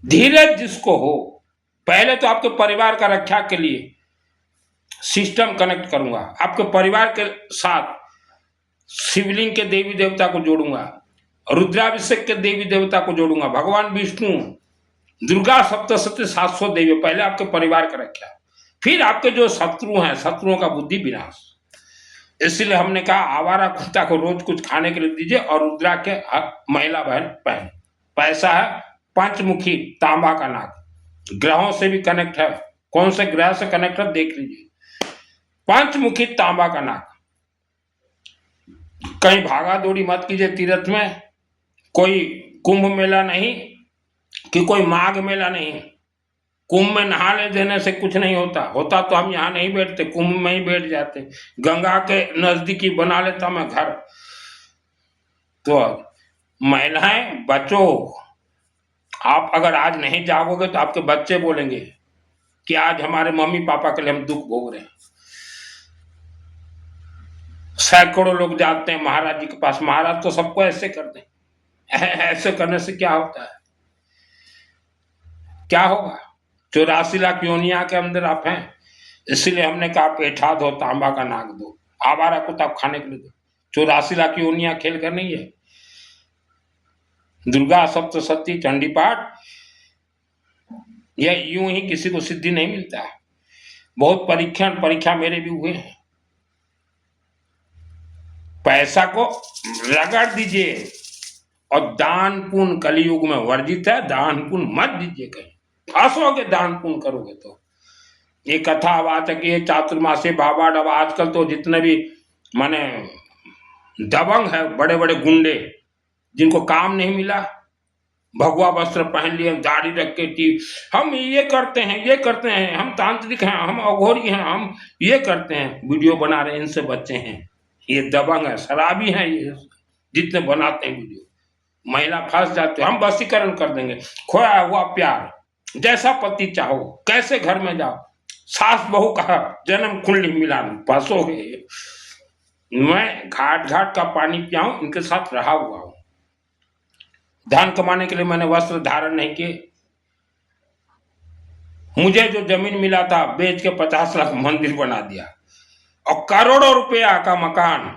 धीरज जिसको हो। पहले तो आपके परिवार का रक्षा के लिए सिस्टम कनेक्ट करूंगा, आपके परिवार के साथ शिवलिंग के देवी देवता को जोड़ूंगा, रुद्राभिषेक के देवी देवता को जोड़ूंगा, भगवान विष्णु, दुर्गा सप्तशती 700 देवी। पहले आपके परिवार का रक्षा, फिर आपके जो शत्रु हैं, शत्रुओं का बुद्धि विनाश। इसलिए हमने कहा आवारा कुत्ता को रोज कुछ खाने के लिए दीजिए और रुद्रा के महिला बहन पहन। पैसा है पंचमुखी तांबा का नाग, ग्रहों से भी कनेक्ट है। कौन से ग्रह से कनेक्ट है देख लीजिए, पंचमुखी तांबा का नाग। कहीं भागा दौड़ी मत कीजिए तीर्थ में, कोई कुंभ मेला नहीं कि कोई माघ मेला नहीं। कुंभ में नहा ले देने से कुछ नहीं होता, होता तो हम यहाँ नहीं बैठते, कुंभ में ही बैठ जाते। गंगा के नजदीकी बना लेता मैं घर। तो महिलाएं बचो, आप अगर आज नहीं जागोगे तो आपके बच्चे बोलेंगे कि आज हमारे मम्मी पापा के लिए हम दुख भोग रहे हैं। सैकड़ों लोग जाते हैं महाराज जी के पास, महाराज तो सबको ऐसे कर दें। ऐसे करने से क्या होता है, क्या होगा? 84 लाख योनिया के अंदर आप हैं, इसीलिए हमने कहा पेठा दो, तांबा का नाग दो, आवारा कुत्ता खाने के लिए दो। 84 लाख योनिया खेल कर नहीं है। दुर्गा सप्तशती चंडी पाठ, यह यूं ही किसी को सिद्धि नहीं मिलता है। बहुत परीक्षा मेरे भी हुए हैं। पैसा को रगड़ दीजिए और दान पुण्य कलयुग में वर्जित है, दान पुण्य मत दीजिए, कहीं फंसोगे दान पुण्य करोगे तो। ये कथावाचक, ये चातुर्मासी बाबा डबा, आजकल तो जितने भी माने दबंग है, बड़े बड़े गुंडे, जिनको काम नहीं मिला, भगवा वस्त्र पहन लिए, दाढ़ी रख के, हम ये करते हैं, ये करते हैं, हम तांत्रिक हैं, हम अघोरी हैं, हम ये करते हैं, वीडियो बना रहे हैं। इनसे बच्चे हैं, ये दबंग है, शराबी हैं, ये जितने बनाते हैं वीडियो। महिला फंस जाते, हम वशीकरण कर देंगे। खोया हुआ प्यार, जैसा पति चाहो, कैसे घर में जाओ, सास बहू का जन्म कुंडली मिलान, फंसोगे। मैं घाट घाट का पानी पियाऊं, इनके साथ रहा हुआ हूं। धन कमाने के लिए मैंने वस्त्र धारण नहीं किए। मुझे जो जमीन मिला था बेच के 50 लाख मंदिर बना दिया और करोड़ों रुपया का मकान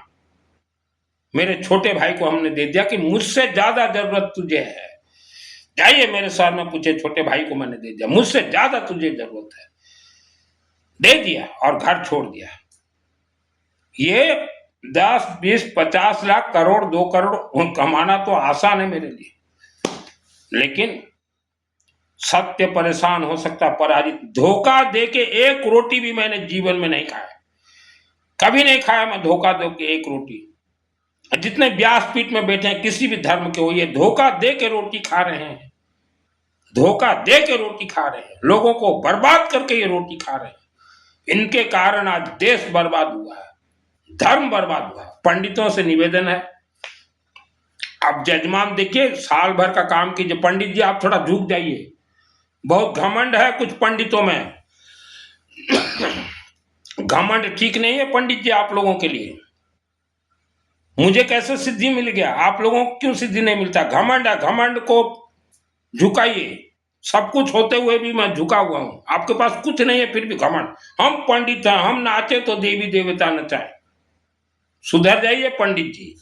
मेरे छोटे भाई को हमने दे दिया कि मुझसे ज्यादा जरूरत तुझे है। जाइए मेरे शहर में पूछे, छोटे भाई को मैंने दे दिया, मुझसे ज्यादा तुझे जरूरत है, दे दिया और घर छोड़ दिया। ये 10, 20, 50 लाख, करोड़, 2 करोड़ कमाना तो आसान है मेरे लिए, लेकिन सत्य परेशान हो सकता, पराजित। धोखा देके एक रोटी भी मैंने जीवन में नहीं खाया, कभी नहीं खाया मैं धोखा दे के एक रोटी। जितने व्यासपीठ में बैठे हैं किसी भी धर्म के हो, ये धोखा दे के रोटी खा रहे हैं। धोखा दे के रोटी खा रहे हैं, लोगों को बर्बाद करके ये रोटी खा रहे हैं। इनके कारण आज देश बर्बाद हुआ है, धर्म बर्बाद हुआ है। पंडितों से निवेदन है, आप जजमान देखिए, साल भर का काम कीजिए। पंडित जी आप थोड़ा झुक जाइए, बहुत घमंड है कुछ पंडितों में। घमंड ठीक नहीं है पंडित जी आप लोगों के लिए। मुझे कैसे सिद्धि मिल गया, आप लोगों को क्यों सिद्धि नहीं मिलता? घमंड है, घमंड को झुकाइए। सब कुछ होते हुए भी मैं झुका हुआ हूं, आपके पास कुछ नहीं है फिर भी घमंड। हम पंडित हैं, हम नाचे तो देवी देवता नचाए। सुधर जाइए पंडित जी।